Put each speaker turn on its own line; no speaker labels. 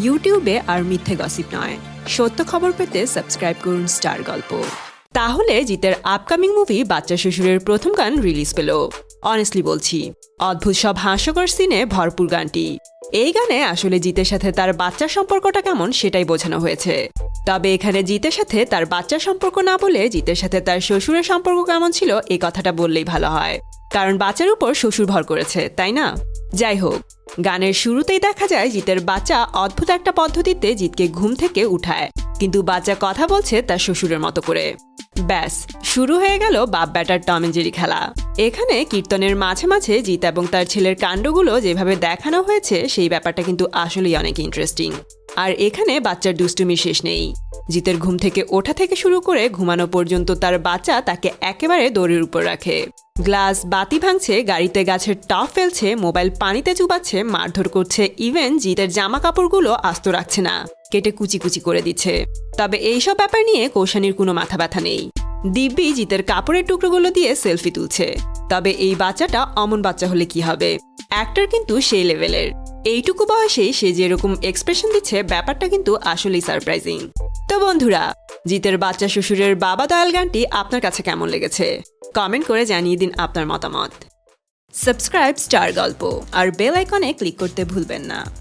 ইউটিউবে আর মিথ্যে গসিপ নয়, সত্য খবর পেতে সাবস্ক্রাইব করুন স্টার গল্প। তাহলে জিতের আপকামিং মুভি বাচ্চা শ্বশুরের প্রথম গান রিলিজ পেল। অনেস্টলি বলছি, অদ্ভুত সব হাস্যকর সিনে ভরপুর গানটি। এই গানে আসলে জিতের সাথে তার বাচ্চার সম্পর্কটা কেমন সেটাই বোঝানো হয়েছে। তবে এখানে জিতের সাথে তার বাচ্চার সম্পর্ক না বলে জিতের সাথে তার শ্বশুরের সম্পর্ক কেমন ছিল এই কথাটা বললেই ভালো হয়, কারণ বাচ্চার উপর শ্বশুর ভর করেছে, তাই না? যাই হোক, গানের শুরুতেই দেখা যায় জিতের বাচ্চা অদ্ভুত একটা পদ্ধতিতে জিতকে ঘুম থেকে উঠায়, কিন্তু বাচ্চা কথা বলছে তার শ্বশুরের মতো করে। ব্যাস, শুরু হয়ে গেল বাপ ব্যাটার টম এন্ড জেরি খেলা। এখানে কীর্তনের মাঝে মাঝে জিত এবং তার ছেলের কাণ্ডগুলো যেভাবে দেখানো হয়েছে সেই ব্যাপারটা কিন্তু আসলেই অনেক ইন্টারেস্টিং। আর এখানে বাচ্চার দুষ্টুমি শেষ নেই। জিতের ঘুম থেকে ওঠা থেকে শুরু করে ঘুমানো পর্যন্ত তার বাচ্চা তাকে একেবারে দড়ির উপর রাখে। গ্লাস বাতি ভাঙছে, গাড়িতে গাছের টপ ফেলছে, মোবাইল পানিতে চুবাচ্ছে, মারধর করছে, ইভেন জিতের জামা কাপড়গুলো আস্ত রাখছে না, কেটে কুচি কুচি করে দিচ্ছে। তবে এইসব ব্যাপার নিয়ে কৌশানীর কোনো মাথা ব্যথা নেই। দিব্যি জিতের কাপড়ের টুকরোগুলো দিয়ে সেলফি তুলছে। তবে এই বাচ্চাটা অমন বাচ্চা হলে কি হবে, অ্যাক্টর কিন্তু সেই লেভেলের। এইটুকু বয়সেই সে যেরকম এক্সপ্রেশন দিচ্ছে, ব্যাপারটা কিন্তু আসলেই সারপ্রাইজিং। তো বন্ধুরা, জিতের বাচ্চা শ্বশুরের বাবা দয়াল গানটি আপনার কাছে কেমন লেগেছে কমেন্ট করে জানিয়ে দিন আপনার মতামত। সাবস্ক্রাইব স্টার গল্প আর বেল আইকনে ক্লিক করতে ভুলবেন না।